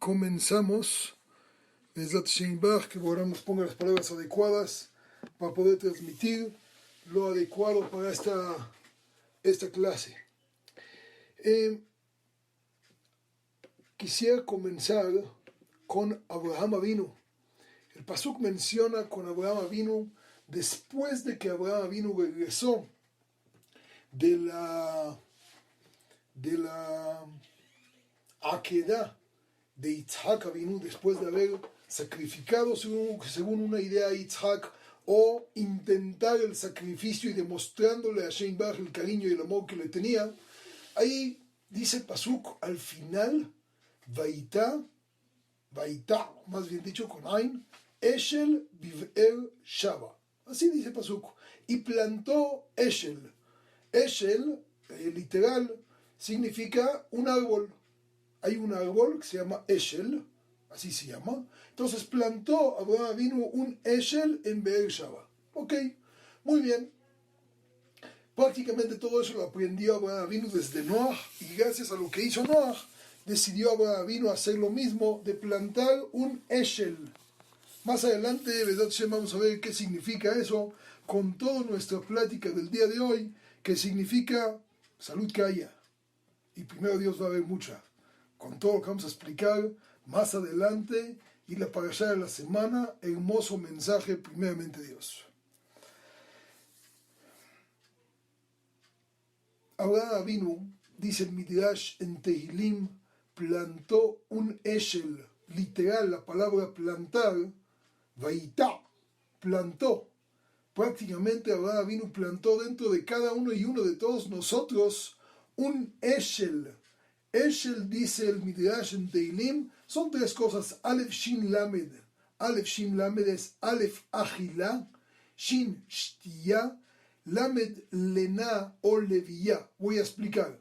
comenzamos. Bezrat Hashem Yitbaraj, que Borán nos ponga las palabras adecuadas para poder transmitir lo adecuado para esta clase. Quisiera comenzar con Abraham Avinu. El pasuk menciona con Abraham Avinu después de que Abraham Avinu regresó de la Akedah de Yitzhak Avinu, después de haber sacrificado según una idea a Yitzhak, o intentar el sacrificio y demostrándole a Hashem Yitbaraj el cariño y el amor que le tenía. Ahí dice pasuk al final, Vaitá, más bien dicho con Ain, Eshel Biv'er Shava. Así dice pasuk. Y plantó Eshel. Eshel, literal, significa un árbol. Hay un árbol que se llama Eshel, así se llama. Entonces plantó Abraham Avinu un Eshel en Be'er Shava. Ok, muy bien. Prácticamente todo eso lo aprendió Abraham Avinu desde Noah, y gracias a lo que hizo Noah, decidió Abraham Avinu hacer lo mismo, de plantar un Eshel. Más adelante, vamos a ver qué significa eso, con toda nuestra plática del día de hoy, que significa salud que haya. Y primero Dios va a haber mucha. Con todo lo que vamos a explicar más adelante, y la parashá de la semana, hermoso mensaje, primeramente Dios. Abraham Avinu, dice el Midrash en Tehilim, plantó un Eshel, literal, la palabra plantar, Vaitá, plantó. Prácticamente Abraham Avinu plantó dentro de cada uno y uno de todos nosotros un Eshel. Eshel, dice el Midrash en Teilim, son tres cosas: Aleph Shin Lamed. Aleph Shin Lamed es Aleph Achila, Shin Shtiya, Lamed Lena o Leviyá. Voy a explicar.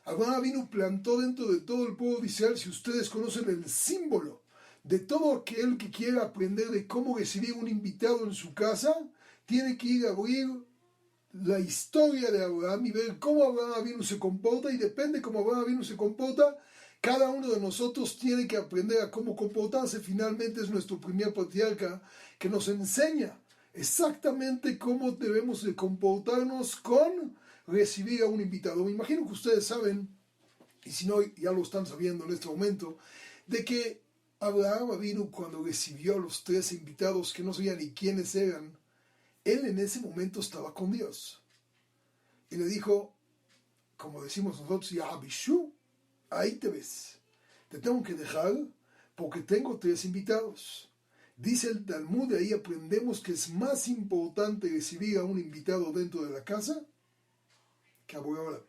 Abraham Avinu plantó dentro de todo el pueblo de Israel, si ustedes conocen el símbolo de todo aquel que quiera aprender de cómo recibir un invitado en su casa, tiene que ir a abrir la historia de Abraham y ver cómo Abraham Avinu se comporta, y depende de cómo Abraham Avinu se comporta, cada uno de nosotros tiene que aprender a cómo comportarse. Finalmente es nuestro primer patriarca que nos enseña exactamente cómo debemos de comportarnos con recibir a un invitado. Me imagino que ustedes saben, y si no ya lo están sabiendo en este momento, de que Abraham Avinu, cuando recibió a los 13 invitados que no sabía ni quiénes eran, él en ese momento estaba con Dios. Y le dijo, como decimos nosotros, ya Abishu, ahí te ves. Te tengo que dejar porque tengo 3 invitados. Dice el Talmud, de ahí aprendemos que es más importante recibir a un invitado dentro de la casa que a Boreolam.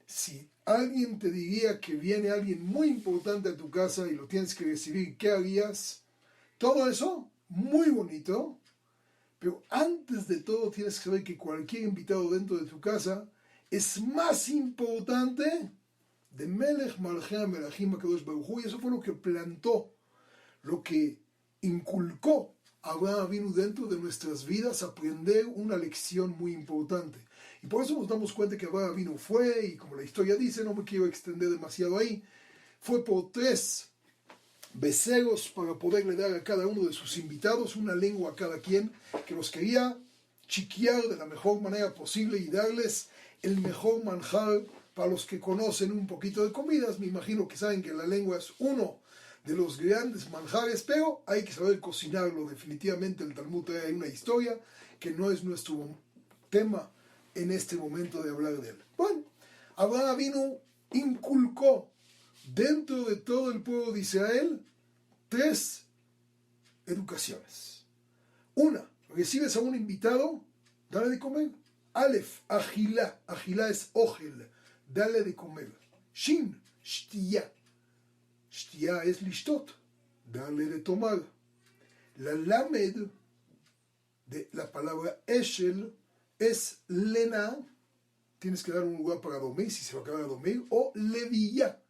Si alguien te diría que viene alguien muy importante a tu casa y lo tienes que recibir, ¿qué harías? Todo eso, muy bonito, pero antes de todo tienes que saber que cualquier invitado dentro de tu casa es más importante de Melech Malchei Melachim HaKadosh Baruj Hu, y eso fue lo que plantó, lo que inculcó Abraham Avinu dentro de nuestras vidas, aprender una lección muy importante. Y por eso nos damos cuenta que Abraham Avinu fue, y como la historia dice, no me quiero extender demasiado ahí, fue por 3 becerros para poderle dar a cada uno de sus invitados una lengua a cada quien, que los quería chiquear de la mejor manera posible y darles el mejor manjar. Para los que conocen un poquito de comidas, me imagino que saben que la lengua es uno de los grandes manjares, pero hay que saber cocinarlo. Definitivamente el Talmud trae una historia que no es nuestro tema en este momento de hablar de él. Bueno, Abraham Avinu inculcó dentro de todo el pueblo de Israel 3 educaciones. Una, recibes a un invitado, dale de comer. Aleph, Achila, Achila es Ogel, dale de comer. Shin, Shtiya, Shtiya es Lishtot, dale de tomar. La Lamed de la palabra Eshel es Lena, tienes que dar un lugar para dormir, si se va a quedar a dormir, o Leviyá,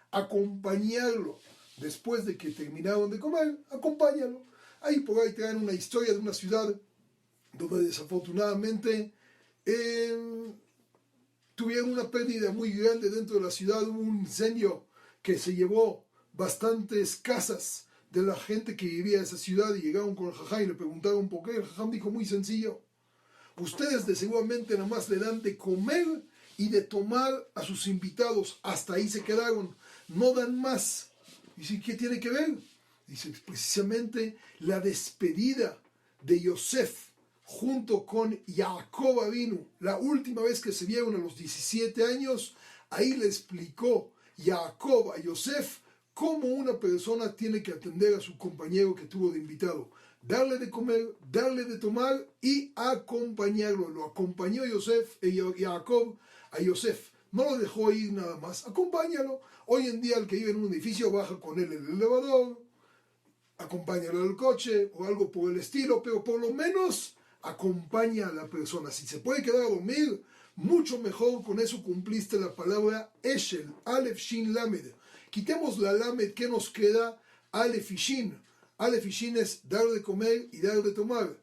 acompañarlo. Después de que terminaron de comer, acompáñalo. Ahí por ahí traen una historia de una ciudad donde desafortunadamente tuvieron una pérdida muy grande dentro de la ciudad. Hubo un incendio que se llevó bastantes casas de la gente que vivía en esa ciudad y llegaron con el jajam y le preguntaron por qué. El jajam dijo muy sencillo: ustedes de seguramente nada más le dan de comer y de tomar a sus invitados, hasta ahí se quedaron, no dan más. Dice, ¿qué tiene que ver? Dice, precisamente la despedida de Yosef junto con Jacob Avinu, la última vez que se vieron a los 17 años, ahí le explicó Jacob a Yosef cómo una persona tiene que atender a su compañero que tuvo de invitado, darle de comer, darle de tomar y acompañarlo. Lo acompañó Jacob a Yosef, no lo dejó ir nada más, acompáñalo. Hoy en día el que vive en un edificio baja con él en el elevador, acompáñalo al coche o algo por el estilo, pero por lo menos acompaña a la persona. Si se puede quedar a dormir, mucho mejor. Con eso cumpliste la palabra Eshel, Aleph Shin Lamed. Quitemos la Lamed, ¿qué nos queda? Aleph y Shin. Aleph y Shin es dar de comer y dar de tomar.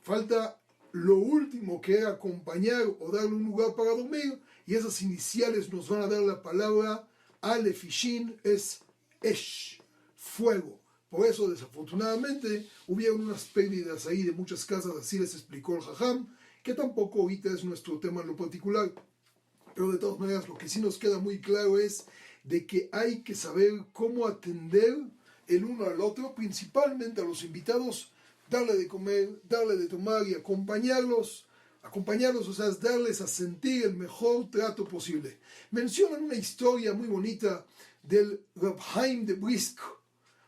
Falta lo último, que es acompañar o darle un lugar para dormir, y esas iniciales nos van a dar la palabra Aleph y Shin, es Esh, fuego. Por eso, desafortunadamente, hubieron unas pérdidas ahí de muchas casas, así les explicó el jajam, que tampoco ahorita es nuestro tema en lo particular. Pero de todas maneras, lo que sí nos queda muy claro es de que hay que saber cómo atender el uno al otro, principalmente a los invitados, darle de comer, darle de tomar y acompañarlos, o sea, es darles a sentir el mejor trato posible. Mencionan una historia muy bonita del Rab Haim de Brisk,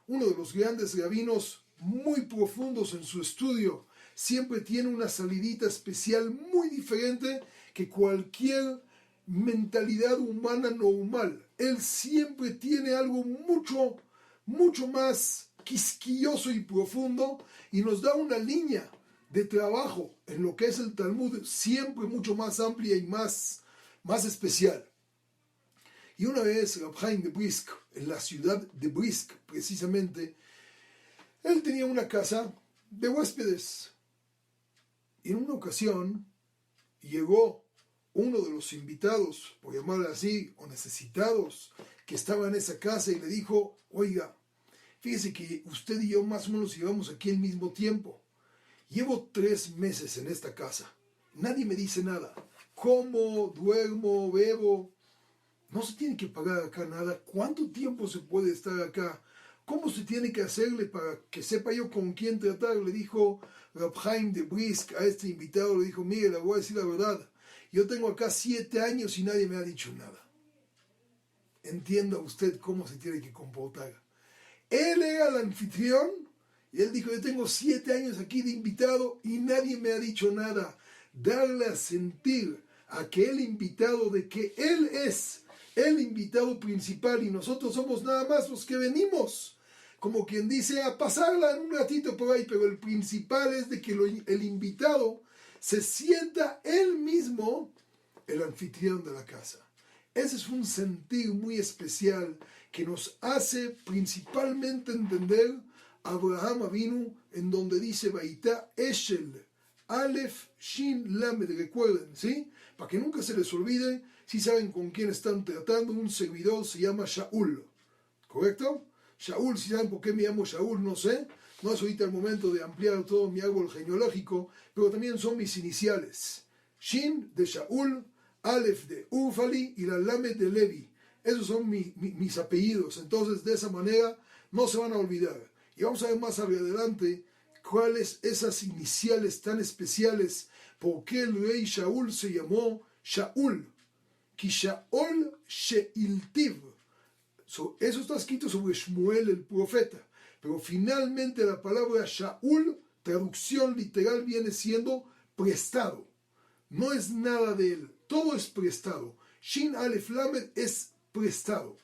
uno de los grandes rabinos muy profundos en su estudio. Siempre tiene una salidita especial muy diferente que cualquier mentalidad humana normal. Él siempre tiene algo mucho más quisquilloso y profundo, y nos da una línea de trabajo en lo que es el Talmud siempre mucho más amplia y más especial. Y una vez Rab Haim de Brisk, en la ciudad de Brisk precisamente, él tenía una casa de huéspedes. Y en una ocasión llegó uno de los invitados, por llamarle así, o necesitados, que estaba en esa casa, y le dijo: oiga, fíjese que usted y yo más o menos llevamos aquí el mismo tiempo. Llevo 3 meses en esta casa. Nadie me dice nada. Como, duermo, bebo. No se tiene que pagar acá nada. ¿Cuánto tiempo se puede estar acá? ¿Cómo se tiene que hacerle para que sepa yo con quién tratar? Le dijo Rab Haim de Brisk a este invitado. Le dijo: mire, le voy a decir la verdad. Yo tengo acá 7 años y nadie me ha dicho nada. Entienda usted cómo se tiene que comportar. Él era el anfitrión y él dijo: yo tengo 7 años aquí de invitado y nadie me ha dicho nada. Darle a sentir a aquel invitado de que él es el invitado principal y nosotros somos nada más los que venimos, como quien dice, a pasarla en un ratito por ahí, pero el principal es de que el invitado se sienta él mismo el anfitrión de la casa. Ese es un sentir muy especial que nos hace principalmente entender a Abraham Avinu, en donde dice Vaitá Eshel, Aleph, Shin, Lamed. Recuerden, ¿sí? Para que nunca se les olvide, si saben con quién están tratando. Un servidor se llama Shaul, ¿correcto? Shaul, si saben por qué me llamo Shaul, no sé. No es ahorita el momento de ampliar todo mi árbol genealógico, pero también son mis iniciales. Shin de Shaul, Aleph de Ufali y la Lamed de Levi. Esos son mis apellidos. Entonces, de esa manera no se van a olvidar. Y vamos a ver más adelante cuáles esas iniciales tan especiales. ¿Por qué el rey Shaul se llamó Shaul? Ki Shaol Sheiltiv. Eso está escrito sobre Shmuel el profeta. Pero finalmente la palabra Shaul, traducción literal, viene siendo prestado. No es nada de él, todo es prestado. Shin Aleph Lamed es prestado.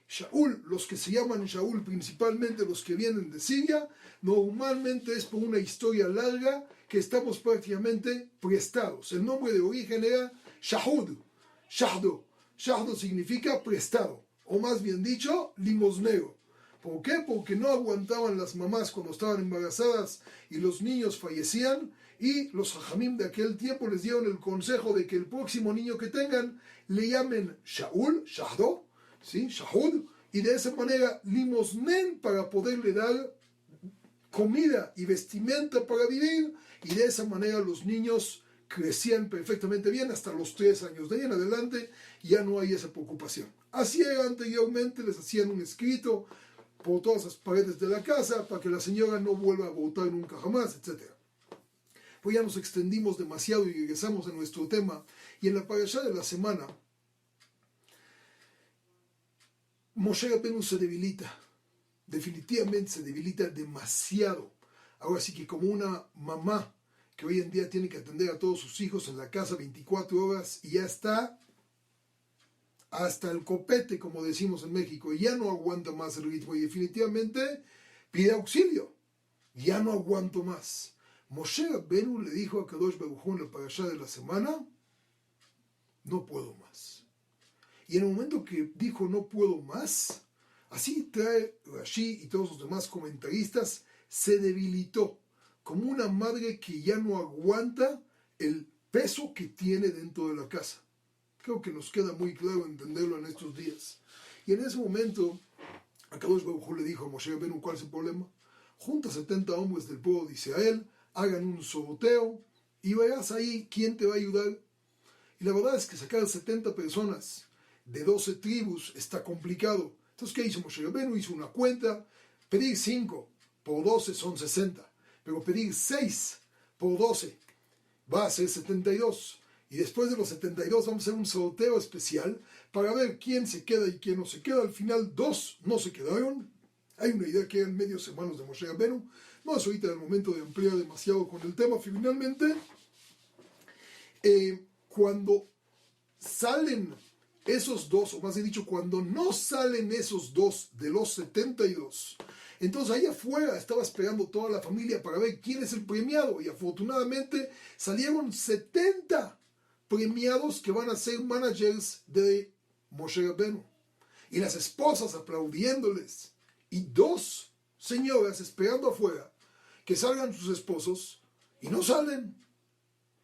Shaul, los que se llaman Shaul, principalmente los que vienen de Siria, normalmente es por una historia larga que estamos prácticamente prestados. El nombre de origen era Shahud, Shahdo. Shahdo significa prestado, o más bien dicho, limosnero. ¿Por qué? Porque no aguantaban las mamás cuando estaban embarazadas y los niños fallecían, y los hajamim de aquel tiempo les dieron el consejo de que el próximo niño que tengan le llamen Shaul, Shahdo, ¿sí? Shahud, y de esa manera limosnen para poderle dar comida y vestimenta para vivir, y de esa manera los niños crecían perfectamente bien hasta los 3 años. De ahí en adelante ya no hay esa preocupación. Así era anteriormente, les hacían un escrito por todas las paredes de la casa para que la señora no vuelva a votar nunca jamás, etc. Pues ya nos extendimos demasiado y regresamos a nuestro tema. Y en la parashá de la semana, Moshe Rabbeinu se debilita. Definitivamente se debilita demasiado. Ahora sí que como una mamá que hoy en día tiene que atender a todos sus hijos en la casa 24 horas y ya está hasta el copete, como decimos en México, y ya no aguanta más el ritmo y definitivamente pide auxilio. Ya no aguanto más. Moshe Rabbeinu le dijo a Kadosh Baruj Hu en la parashá de la semana, no puedo más. Y en el momento que dijo no puedo más, así trae Rashi y todos los demás comentaristas, se debilitó como una madre que ya no aguanta el peso que tiene dentro de la casa. Creo que nos queda muy claro entenderlo en estos días. Y en ese momento, Akadosh Baruj Hu le dijo a Moshe Rabbeinu, ¿cuál es el problema? Junta 70 hombres del pueblo de Israel, hagan un sorteo y verás ahí quién te va a ayudar. Y la verdad es que sacar 70 personas de 12 tribus está complicado. Entonces, ¿qué hizo Moshe Rabbeinu? Hizo una cuenta, pedir 5 por 12 son 60, pero pedir 6 por 12 va a ser 72. Y después de los 72 vamos a hacer un sorteo especial para ver quién se queda y quién no se queda. Al final 2 no se quedaron. Hay una idea que eran medios hermanos de Moshe Rabbeinu. No es ahorita el momento de ampliar demasiado con el tema. Finalmente, cuando salen esos 2, o más bien dicho, cuando no salen esos 2 de los 72, entonces ahí afuera estaba esperando toda la familia para ver quién es el premiado. Y afortunadamente salieron 70 premiados que van a ser managers de Moshe Rabbeinu. Y las esposas aplaudiéndoles. Y 2 señoras esperando afuera que salgan sus esposos y no salen.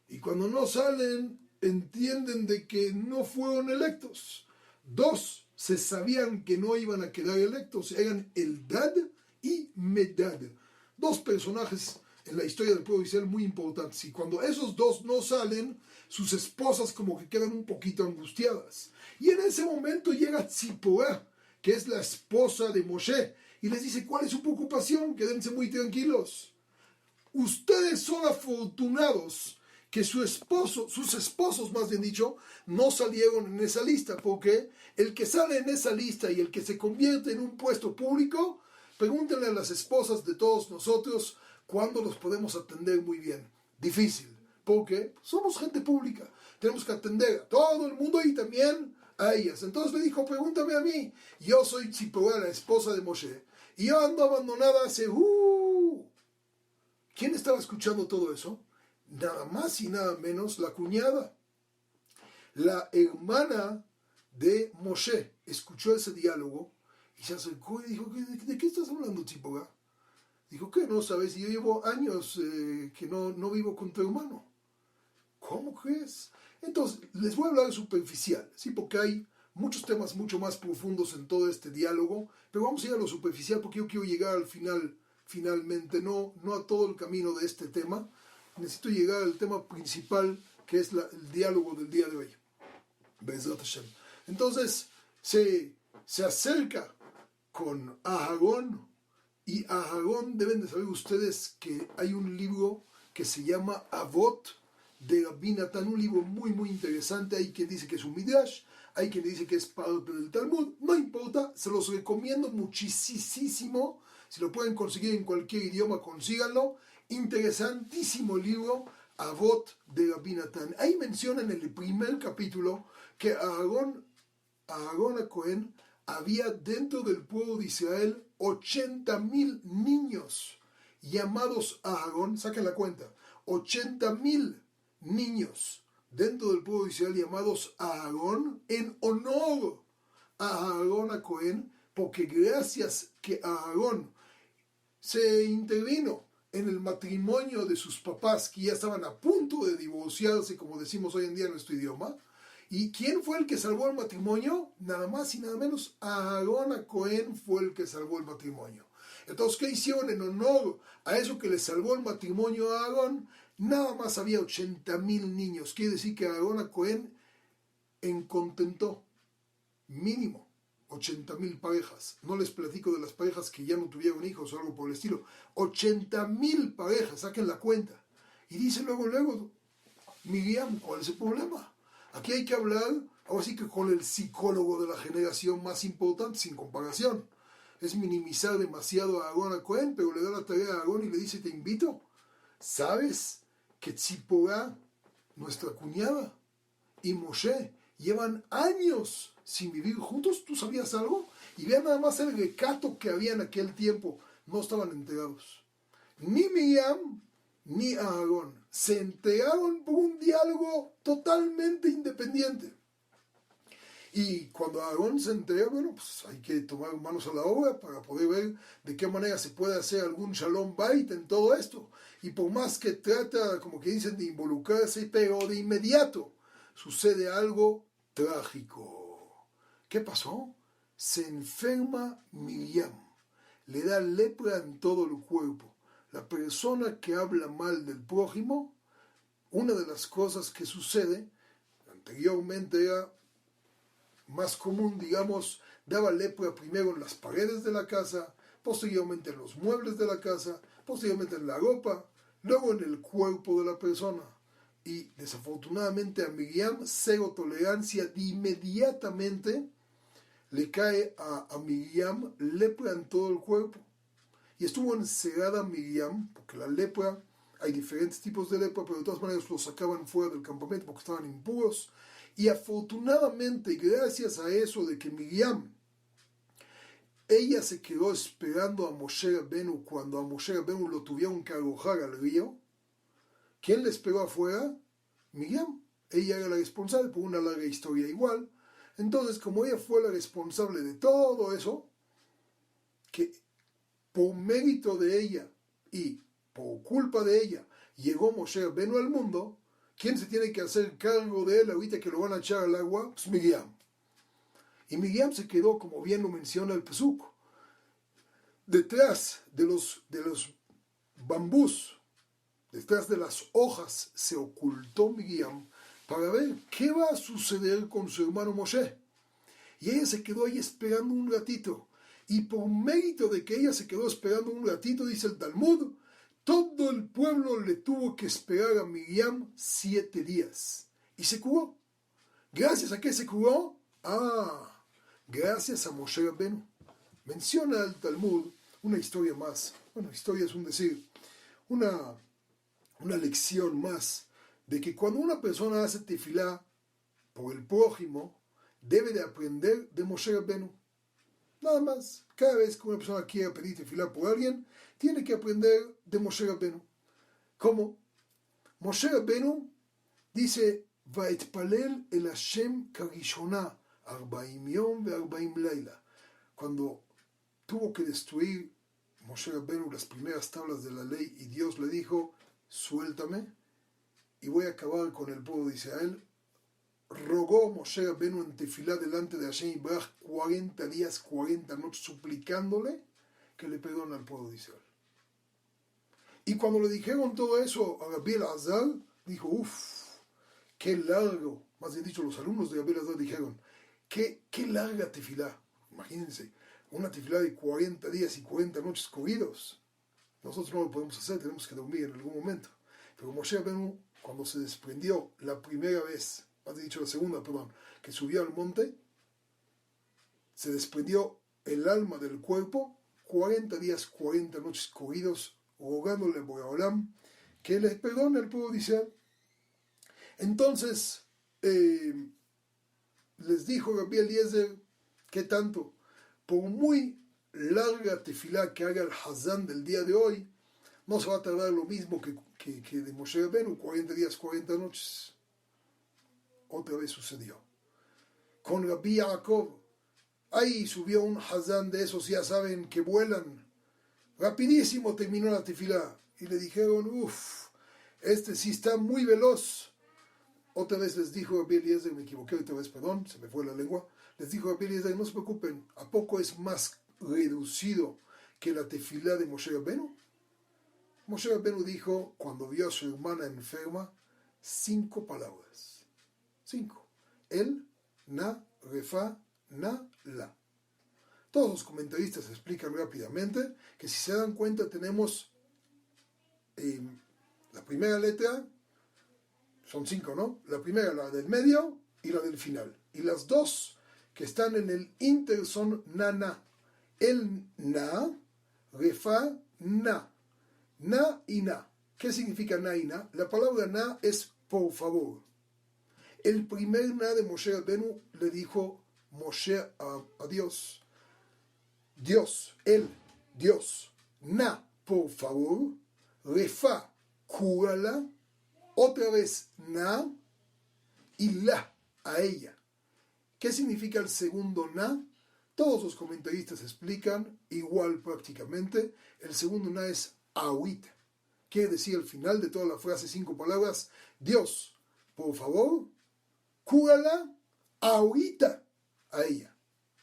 Y cuando no salen, entienden de que no fueron electos. 2 se sabían que no iban a quedar electos. Eran Eldad y Medad. 2 personajes en la historia del pueblo de Israel muy importantes. Y cuando esos 2 no salen, sus esposas como que quedan un poquito angustiadas. Y en ese momento llega Tziporá, que es la esposa de Moshe, y les dice, ¿cuál es su preocupación? Quédense muy tranquilos. Ustedes son afortunados que sus esposos más bien dicho, no salieron en esa lista, porque el que sale en esa lista y el que se convierte en un puesto público, pregúntenle a las esposas de todos nosotros cuándo los podemos atender muy bien. Difícil, porque somos gente pública, tenemos que atender a todo el mundo y también a ellas. Entonces le dijo, pregúntame a mí, yo soy Tziporá, la esposa de Moshe, y yo ando abandonada hace... ¿Quién estaba escuchando todo eso? Nada más y nada menos la cuñada. La hermana de Moshe escuchó ese diálogo y se acercó y dijo, ¿de qué estás hablando, Tziporá? Dijo, ¿qué? ¿No sabes? Yo llevo años que no vivo con tu hermano. ¿Cómo crees? Entonces, les voy a hablar superficial, ¿sí? Porque hay muchos temas mucho más profundos en todo este diálogo, pero vamos a ir a lo superficial porque yo quiero llegar al final, finalmente, no a todo el camino de este tema. Necesito llegar al tema principal, que es el diálogo del día de hoy. Be'ezrat Hashem. Entonces, se acerca con Aharón, y Aharón, deben de saber ustedes que hay un libro que se llama Avot de Rabbi Natán, un libro muy muy interesante. Hay quien dice que es un Midrash, hay quien dice que es parte del Talmud, no importa, se los recomiendo muchísimo. Si lo pueden conseguir en cualquier idioma, consíganlo. Interesantísimo libro, Avot de Rabbi Natán. Ahí menciona en el primer capítulo que Aarón a Cohen había dentro del pueblo de Israel 80,000 niños llamados Aarón, saquen la cuenta, 80,000 niños dentro del pueblo de Israel llamados Aarón en honor a Aarón a Cohen, porque gracias que Aarón se intervino en el matrimonio de sus papás que ya estaban a punto de divorciarse, como decimos hoy en día en nuestro idioma, ¿Y quién fue el que salvó el matrimonio? Nada más y nada menos, Aarón a Cohen fue el que salvó el matrimonio. Entonces, ¿qué hicieron en honor a eso que le salvó el matrimonio a Aarón? Nada más había 80,000 niños. Quiere decir que Aarón a Cohen encontentó mínimo 80,000 parejas. No les platico de las parejas que ya no tuvieron hijos o algo por el estilo. 80,000 parejas, saquen la cuenta. Y dice luego, Miriam, ¿cuál es el problema? Aquí hay que hablar, ahora sí que con el psicólogo de la generación más importante, sin comparación. Es minimizar demasiado a Aarón a Cohen, pero le da la tarea a Aarón y le dice, te invito. ¿Sabes que Tzipora, nuestra cuñada, y Moshe llevan años sin vivir juntos? ¿Tú sabías algo? Y vean nada más el recato que había en aquel tiempo. No estaban enterados. Ni Miriam ni Aarón se enteraron por un diálogo totalmente independiente. Y cuando Aarón se entera, bueno, pues hay que tomar manos a la obra para poder ver de qué manera se puede hacer algún shalom bait en todo esto. Y por más que trata, como que dicen, de involucrarse, pero de inmediato sucede algo trágico. ¿Qué pasó? Se enferma Miriam. Le da lepra en todo el cuerpo. La persona que habla mal del prójimo, una de las cosas que sucede, anteriormente era más común, digamos, daba lepra primero en las paredes de la casa, posteriormente en los muebles de la casa, posteriormente en la ropa, luego en el cuerpo de la persona. Y desafortunadamente a Miriam, cero tolerancia, de inmediatamente le cae a Miriam lepra en todo el cuerpo. Y estuvo encerrada Miriam, porque la lepra, hay diferentes tipos de lepra, pero de todas maneras los sacaban fuera del campamento porque estaban impuros. Y afortunadamente, gracias a eso de que Miriam, ella se quedó esperando a Moshe Rabbeinu cuando a Moshe Rabbeinu lo tuvieron que arrojar al río. ¿Quién le esperó afuera? Miriam. Ella era la responsable por una larga historia igual. Entonces, como ella fue la responsable de todo eso, que por mérito de ella y por culpa de ella llegó Moshe Rabbeinu al mundo, ¿quién se tiene que hacer cargo de él ahorita que lo van a echar al agua? Pues Miriam. Y Miriam se quedó, como bien lo menciona el Pesuk, detrás de los bambús, detrás de las hojas, se ocultó Miriam para ver qué va a suceder con su hermano Moshe. Y ella se quedó ahí esperando un ratito. Y por mérito de que ella se quedó esperando un ratito, dice el Talmud, todo el pueblo le tuvo que esperar a Miriam 7 días. Y se curó. ¿Gracias a qué se curó? Gracias a Moshe Rabbeinu. Menciona el Talmud una historia más. Bueno, historia es un decir. Una lección más. De que cuando una persona hace tefilá por el prójimo, debe de aprender de Moshe Rabbeinu. Nada más. Cada vez que una persona quiera pedir tefilá por alguien, tiene que aprender de Moshe Rabbeinu. ¿Cómo? Moshe Rabbeinu dice, Vaetpalel el Hashem karishona, 40 yom ve 40 laila. Cuando tuvo que destruir Moshe Rabbeinu las primeras tablas de la ley y Dios le dijo, suéltame y voy a acabar con el pueblo de Israel, rogó Moshe Rabbeinu en tefilá delante de Hashem Yibaraj 40 días, 40 noches, suplicándole que le perdone al pueblo de Israel. Y cuando le dijeron todo eso a Rabbi Elazar, dijo, qué largo, más bien dicho, los alumnos de Rabbi Elazar dijeron, qué larga tefilá. Imagínense, una tefilá de 40 días y 40 noches corridos. Nosotros no lo podemos hacer, tenemos que dormir en algún momento. Pero Moshe Rabbeinu, cuando se desprendió la primera vez, más bien dicho la segunda, perdón, que subió al monte, se desprendió el alma del cuerpo, 40 días, 40 noches corridos, rogándole a Boreolam que les perdone al pueblo de Israel. Entonces, les dijo Rabbi Eliezer, ¿qué tanto? Por muy larga tefilá que haga el Hazán del día de hoy, no se va a tardar lo mismo que de Moshe Rabbeinu, 40 días, 40 noches. Otra vez sucedió. Con Rabbi Yaakov, ahí subió un Hazán de esos, ya saben, que vuelan. Rapidísimo terminó la tefilá. Y le dijeron, este sí está muy veloz. Otra vez les dijo Rabbi Eliezer, me equivoqué otra vez, perdón, se me fue la lengua, les dijo Rabbi Eliezer, no se preocupen, ¿a poco es más reducido que la tefilá de Moshe Rabbeinu? Moshe Rabbeinu dijo, cuando vio a su hermana enferma, 5 palabras. 5. El, na, refa, na, la. Todos los comentaristas explican rápidamente que si se dan cuenta tenemos la primera letra, son 5, ¿no? La primera, la del medio y la del final. Y las dos que están en el inter son na. El na, refa, na. Na y na. ¿Qué significa na y na? La palabra na es por favor. El primer na de Moshe Rabbeinu le dijo Moshe a Dios. Dios, él, Dios. Na, por favor. Refa, cúrala. Otra vez na. Y la, a ella. ¿Qué significa el segundo na? Todos los comentaristas explican igual prácticamente. El segundo na es ahorita. Quiere decir al final de toda la frase 5 palabras, Dios, por favor, cúrala ahorita a ella.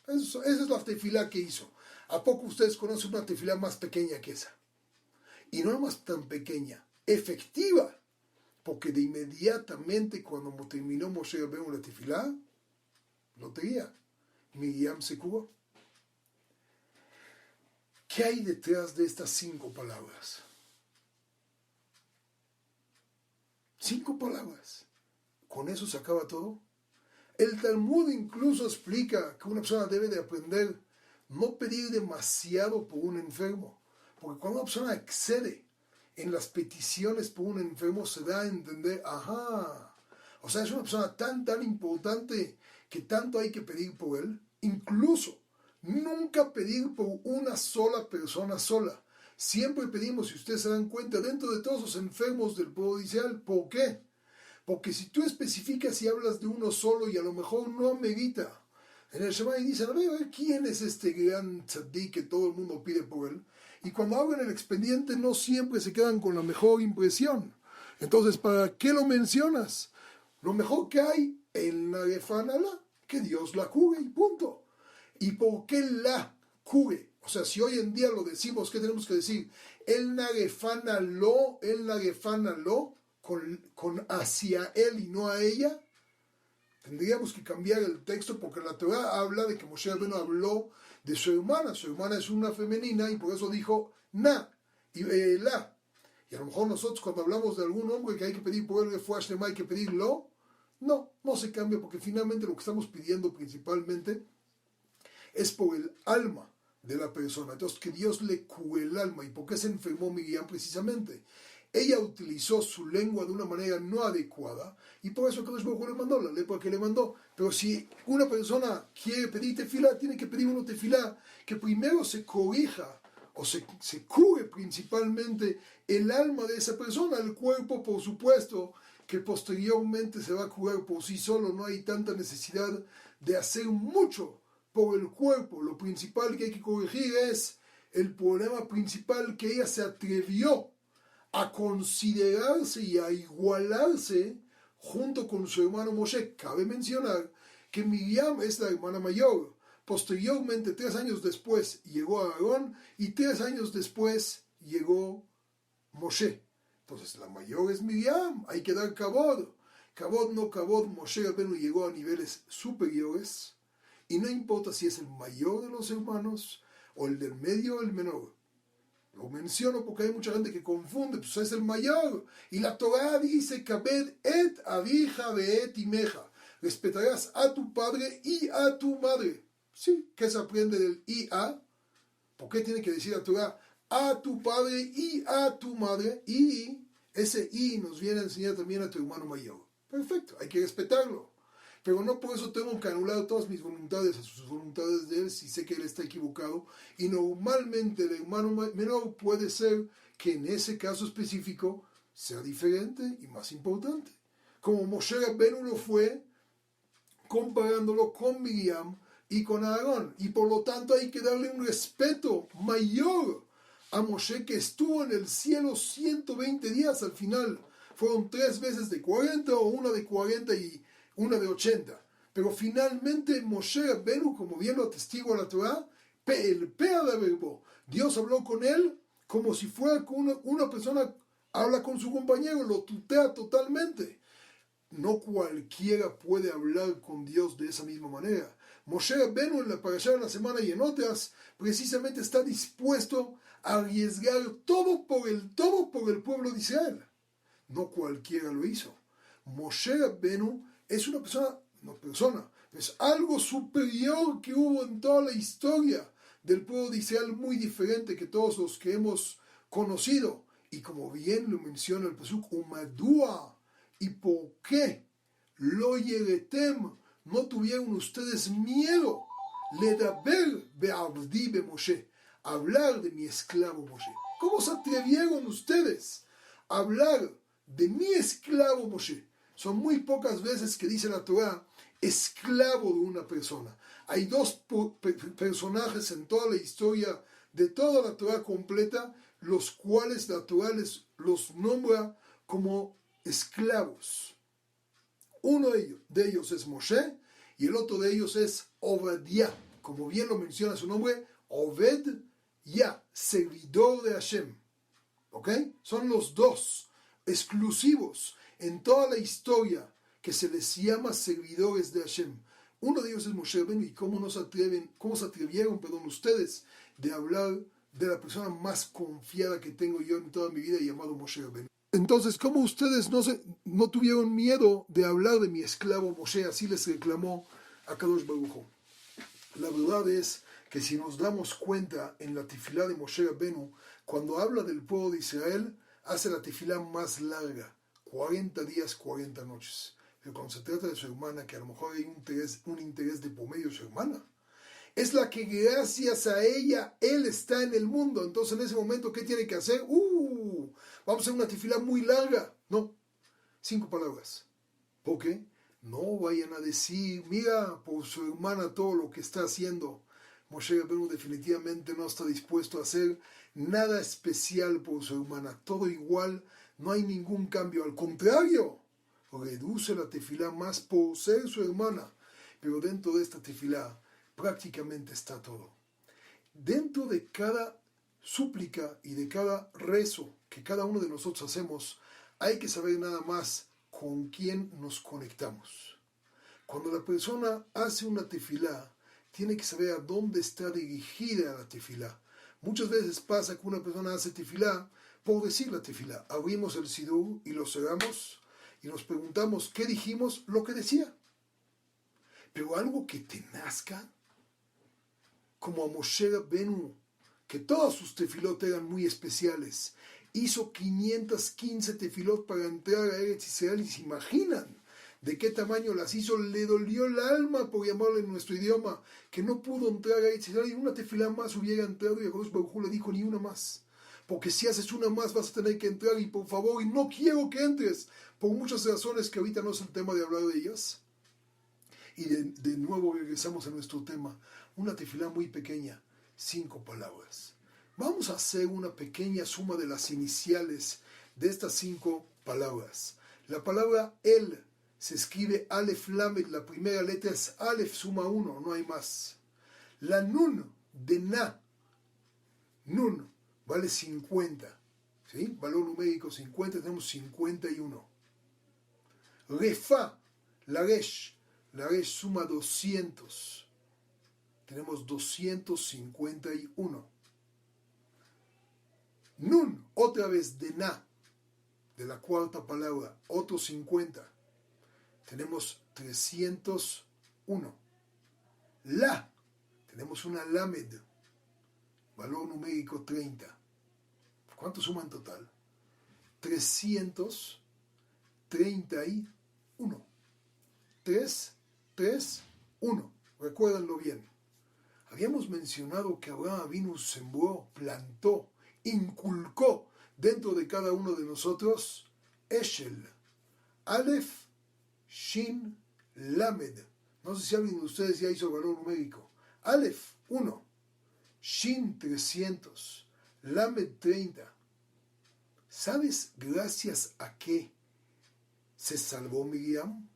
Esa es la tefilá que hizo. ¿A poco ustedes conocen una tefilá más pequeña que esa? Y no más tan pequeña, efectiva, porque de inmediatamente cuando terminó Moshe Rabbeinu la tefilá, lo tenía. Miriam se curó. ¿Qué hay detrás de estas 5 palabras? 5 palabras. ¿Con eso se acaba todo? El Talmud incluso explica que una persona debe de aprender no pedir demasiado por un enfermo. Porque cuando una persona excede en las peticiones por un enfermo, se da a entender, o sea, es una persona tan importante que tanto hay que pedir por él. Incluso, nunca pedir por una sola persona sola. Siempre pedimos, si ustedes se dan cuenta, dentro de todos los enfermos del Poder Judicial. ¿Por qué? Porque si tú especificas y hablas de uno solo y a lo mejor no amerita, en el Shema dicen, a ver, ¿quién es este gran tzaddik que todo el mundo pide por él? Y cuando abren el expediente no siempre se quedan con la mejor impresión. Entonces, ¿para qué lo mencionas? Lo mejor que hay en la Refanala, que Dios la cure y punto. ¿Y por qué la cure? O sea, si hoy en día lo decimos, ¿qué tenemos que decir? El narefanalo con hacia él y no a ella. Tendríamos que cambiar el texto porque la Torah habla de que Moshe Rabbeinu habló de su hermana. Su hermana es una femenina y por eso dijo na y la. Y a lo mejor nosotros cuando hablamos de algún hombre que hay que pedir por él refuash nema, hay que pedirlo. No se cambia porque finalmente lo que estamos pidiendo principalmente es por el alma de la persona. Entonces, que Dios le cure el alma. ¿Y por qué se enfermó Miriam precisamente? Ella utilizó su lengua de una manera no adecuada y por eso Kadosh Baruj Hu le mandó la lepra que le mandó. Pero si una persona quiere pedir tefilá, tiene que pedir una tefilá que primero se corrija o se cure principalmente el alma de esa persona. El cuerpo, por supuesto, que posteriormente se va a curar por sí solo. No hay tanta necesidad de hacer mucho por el cuerpo. Lo principal que hay que corregir es el problema principal, que ella se atrevió a considerarse y a igualarse junto con su hermano Moshe. Cabe mencionar que Miriam es la hermana mayor. Posteriormente, 3 años después, llegó Aarón y 3 años después llegó Moshe. Entonces, la mayor es Miriam. Hay que dar kabod. Kabod no kabod. Moshe Rabbeinu llegó a niveles superiores. Y no importa si es el mayor de los hermanos o el del medio o el menor. Lo menciono porque hay mucha gente que confunde, pues es el mayor. Y la Torah dice, Kabed et avija veet imeja. Respetarás a tu padre y a tu madre. Sí, ¿qué se aprende del y a? ¿Por qué tiene que decir la Torah a tu padre y a tu madre? Y ese y nos viene a enseñar también a tu hermano mayor. Perfecto, hay que respetarlo. Pero no por eso tengo que anular todas mis voluntades a sus voluntades de él si sé que él está equivocado. Y normalmente el hermano menor puede ser que en ese caso específico sea diferente y más importante. Como Moshe Rabbeinu lo fue, comparándolo con Miriam y con Aarón. Y por lo tanto hay que darle un respeto mayor a Moshe, que estuvo en el cielo 120 días al final. fueron 3 veces de 40 o una de 40 y una de 80. Pero finalmente Moshe Rabbeinu, como bien lo atestigua la Torah, el de verbo. Dios habló con él como si fuera con una persona habla con su compañero, lo tutea totalmente. No cualquiera puede hablar con Dios de esa misma manera. Moshe Rabbeinu en la Parashá de la semana y en otras, precisamente está dispuesto a arriesgar todo por el pueblo de Israel. No cualquiera lo hizo. Moshe Rabbeinu es es algo superior que hubo en toda la historia del pueblo de Israel, muy diferente que todos los que hemos conocido. Y como bien lo menciona el pasuk, Umadua, ¿y por qué? Lo yeretem, no tuvieron ustedes miedo, ledaber be'avdi be'Moshe, hablar de mi esclavo Moshe. ¿Cómo se atrevieron ustedes a hablar de mi esclavo Moshe? Son muy pocas veces que dice la Torah esclavo de una persona. Hay 2 personajes en toda la historia de toda la Torah completa, los cuales la Torah los nombra como esclavos. Uno de ellos es Moshe y el otro de ellos es Obadiah, como bien lo menciona su nombre, Obed Ya, servidor de Hashem. ¿Ok? Son los 2 exclusivos en toda la historia que se les llama servidores de Hashem. Uno de ellos es Moshe Rabbeinu, y cómo se atrevieron ustedes de hablar de la persona más confiada que tengo yo en toda mi vida, llamado Moshe Rabbeinu. Entonces, ¿cómo ustedes no tuvieron miedo de hablar de mi esclavo Moshe? Así les reclamó a Kadosh Baruj Hu. La verdad es que si nos damos cuenta en la tefilá de Moshe Rabbeinu, cuando habla del pueblo de Israel, hace la tefilá más larga, 40 días, 40 noches. Pero cuando se trata de su hermana, que a lo mejor hay un interés de por medio de su hermana, es la que gracias a ella, él está en el mundo. Entonces en ese momento, ¿qué tiene que hacer? Vamos a hacer una tefilá muy larga. No, 5 palabras. ¿Por qué? No vayan a decir, mira, por su hermana todo lo que está haciendo. Moshe Rabbeinu definitivamente no está dispuesto a hacer nada especial por su hermana. Todo igual, no hay ningún cambio. Al contrario, reduce la tefilá más por ser su hermana. Pero dentro de esta tefilá prácticamente está todo. Dentro de cada súplica y de cada rezo que cada uno de nosotros hacemos, hay que saber nada más con quién nos conectamos. Cuando la persona hace una tefilá, tiene que saber a dónde está dirigida la tefilá. Muchas veces pasa que una persona hace tefilá por decir la tefilá. Abrimos el sidur y lo cerramos y nos preguntamos, ¿qué dijimos? Lo que decía. Pero algo que te nazca, como a Moshe Rabbeinu, que todos sus tefilot eran muy especiales. Hizo 515 tefilot para entrar a Eretz Israel, y se imaginan de qué tamaño las hizo. Le dolió el alma, por llamarlo en nuestro idioma, que no pudo entrar a Eretz Israel, y una tefilá más hubiera entrado, y Akadosh Baruj Hu le dijo, ni una más. Porque si haces una más vas a tener que entrar, y por favor, y no quiero que entres, por muchas razones que ahorita no es el tema de hablar de ellas. Y de nuevo regresamos a nuestro tema. Una tefilá muy pequeña, 5 palabras. Vamos a hacer una pequeña suma de las iniciales de estas 5 palabras. La palabra El se escribe Aleph Lamed, la primera letra es Aleph, suma 1, no hay más. La Nun de Na, Nun, vale 50. ¿Sí? Valor numérico 50, tenemos 51. Refa, la Resh suma 200. Tenemos 251. Nun, otra vez de Na, de la cuarta palabra, otros 50. Tenemos 301. La, tenemos una Lamed, valor numérico 30. ¿Cuánto suma en total? 331. 3, 3, 1. Recuérdenlo bien. Habíamos mencionado que Abraham Avinu sembró, plantó, inculcó dentro de cada uno de nosotros Eshel, Aleph, Shin, Lamed. No sé si alguien de ustedes ya hizo valor numérico. Aleph, 1. Shin, 300. Lamed, 30. ¿Sabes gracias a qué se salvó Miriam?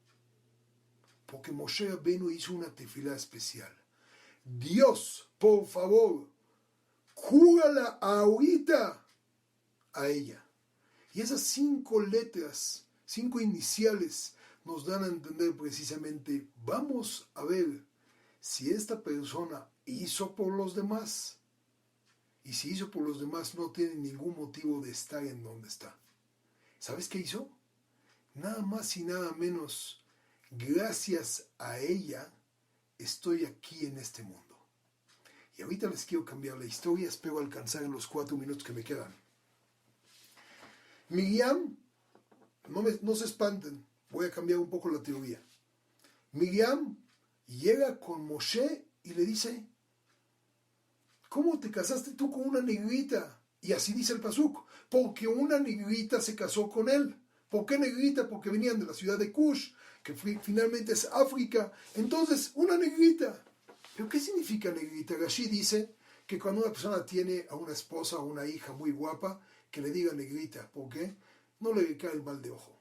Porque Moshe Rabbeinu hizo una tefilá especial. Dios, por favor, cúrala ahorita a ella. Y esas 5 letras, 5 iniciales, nos dan a entender precisamente, vamos a ver si esta persona hizo por los demás. Y si hizo por los demás, no tiene ningún motivo de estar en donde está. ¿Sabes qué hizo? Nada más y nada menos, gracias a ella, estoy aquí en este mundo. Y ahorita les quiero cambiar la historia, espero alcanzar en los 4 minutos que me quedan. Miriam, no se espanten, voy a cambiar un poco la teoría. Miriam llega con Moshe y le dice, ¿cómo te casaste tú con una negrita? Y así dice el pasuk, porque una negrita se casó con él. ¿Por qué negrita? Porque venían de la ciudad de Kush, que finalmente es África. Entonces, una negrita. ¿Pero qué significa negrita? Rashi dice que cuando una persona tiene a una esposa o una hija muy guapa, que le diga negrita. ¿Por qué? No le cae el mal de ojo.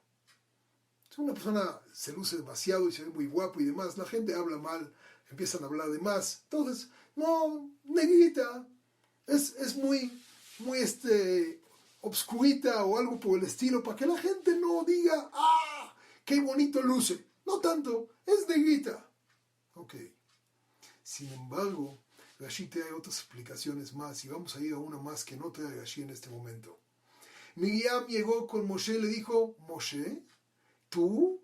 Si una persona se luce demasiado y se ve muy guapo y demás, la gente habla mal, empiezan a hablar de más. Entonces, no, negrita, es muy obscurita o algo por el estilo, para que la gente no diga, ¡ah! ¡Qué bonito luce! No tanto, es negrita. Ok. Sin embargo, Rashi trae otras explicaciones más, y vamos a ir a una más que no trae Rashi en este momento. Miriam llegó con Moshe y le dijo, Moshe, ¿tú?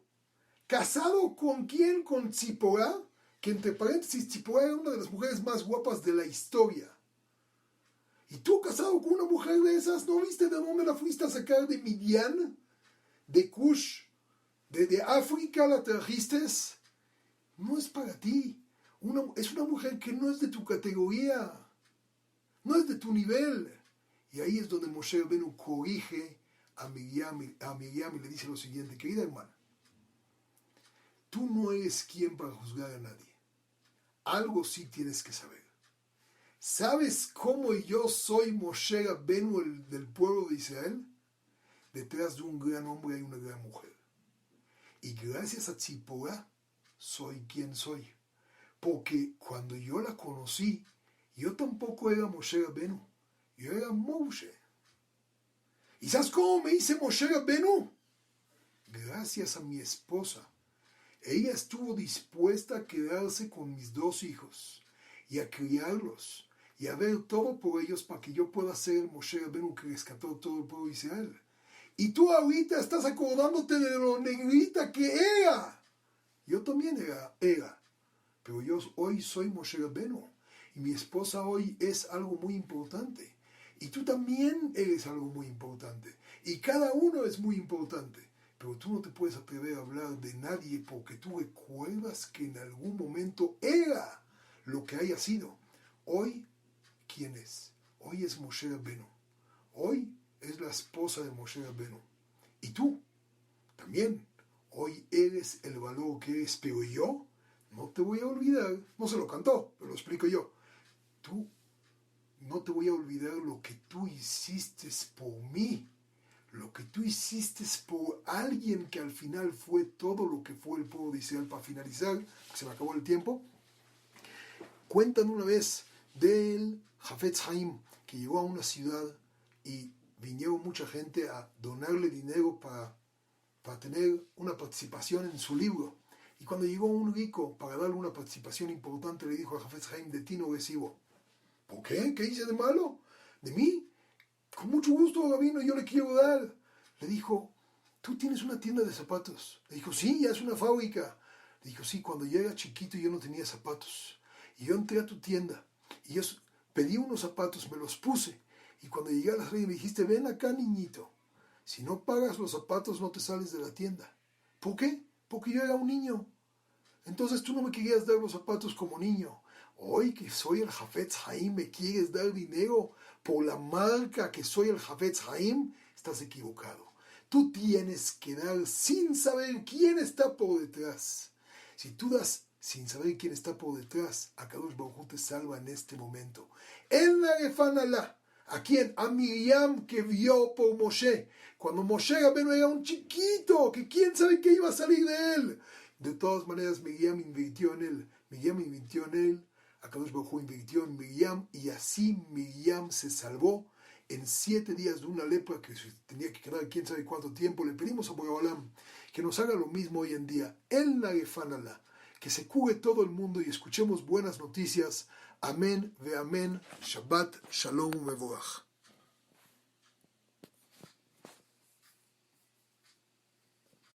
¿Casado con quién? Con Tzipora, que entre paréntesis, Tzipora era una de las mujeres más guapas de la historia. ¿Y tú casado con una mujer de esas? ¿No viste de dónde la fuiste a sacar? ¿De Midian? ¿De Kush? ¿De África la trajiste? No es para ti. Es una mujer que no es de tu categoría. No es de tu nivel. Y ahí es donde Moshe Rabbeinu corrige a Miriam y le dice lo siguiente, querida hermana, tú no eres quien para juzgar a nadie. Algo sí tienes que saber. ¿Sabes cómo yo soy Moshe Rabbeinu, el del pueblo de Israel? Detrás de un gran hombre hay una gran mujer. Y gracias a Tzipora soy quien soy. Porque cuando yo la conocí, yo tampoco era Moshe Rabbeinu. Yo era Moshe. ¿Y sabes cómo me hice Moshe Rabbeinu? Gracias a mi esposa. Ella estuvo dispuesta a quedarse con mis 2 hijos y a criarlos y a ver todo por ellos para que yo pueda ser el Moshe Rabbeinu que rescató todo el pueblo de Israel. Y tú ahorita estás acordándote de lo negrita que era. Yo también era. Pero yo hoy soy Moshe Rabbeinu. Y mi esposa hoy es algo muy importante. Y tú también eres algo muy importante. Y cada uno es muy importante. Pero tú no te puedes atrever a hablar de nadie porque tú recuerdas que en algún momento era lo que haya sido. Hoy, ¿quién es? Hoy es Moshe Rabbeinu. Hoy es la esposa de Moshe Rabbeinu. Y tú, también, hoy eres el valor que eres. Pero yo no te voy a olvidar. No se lo cantó, pero lo explico yo. Tú, no te voy a olvidar lo que tú hiciste por mí. Lo que tú hiciste por alguien que al final fue todo lo que fue el pueblo de Israel. Para finalizar, que se me acabó el tiempo, cuentan una vez del Hafetz Haim, que llegó a una ciudad y vinieron mucha gente a donarle dinero para tener una participación en su libro. Y cuando llegó un rico para darle una participación importante, le dijo a Hafetz Haim, de ti no recibo. ¿Por qué? ¿Qué hice de malo? ¿De mí? Con mucho gusto, Rabino, yo le quiero dar. Le dijo, ¿tú tienes una tienda de zapatos? Le dijo, sí, ya es una fábrica. Le dijo, sí, cuando yo era chiquito yo no tenía zapatos. Y yo entré a tu tienda y yo pedí unos zapatos, me los puse. Y cuando llegué a la tienda me dijiste, ven acá, niñito. Si no pagas los zapatos no te sales de la tienda. ¿Por qué? Porque yo era un niño. Entonces tú no me querías dar los zapatos como niño. Hoy que soy el Hafetz Haim, ¿me quieres dar dinero por la marca que soy el Hafetz Haim? Estás equivocado. Tú tienes que dar sin saber quién está por detrás. Si tú das sin saber quién está por detrás, Akadosh Baruj Hu te salva en este momento. En la Refanalá, ¿A quién? A Miriam, que vio por Moshe. Cuando Moshe Rabbeinu era un chiquito, que quién sabe qué iba a salir de él. De todas maneras, Miriam invirtió en él. Akadosh Baruj Hu invirtió en Miriam, y así Miriam se salvó en 7 días de una lepra que se tenía que quedar quién sabe cuánto tiempo. Le pedimos a Boreolam que nos haga lo mismo hoy en día. El Narefanala, que se cure todo el mundo y escuchemos buenas noticias. Amén ve amén. Shabbat Shalom Mevorach.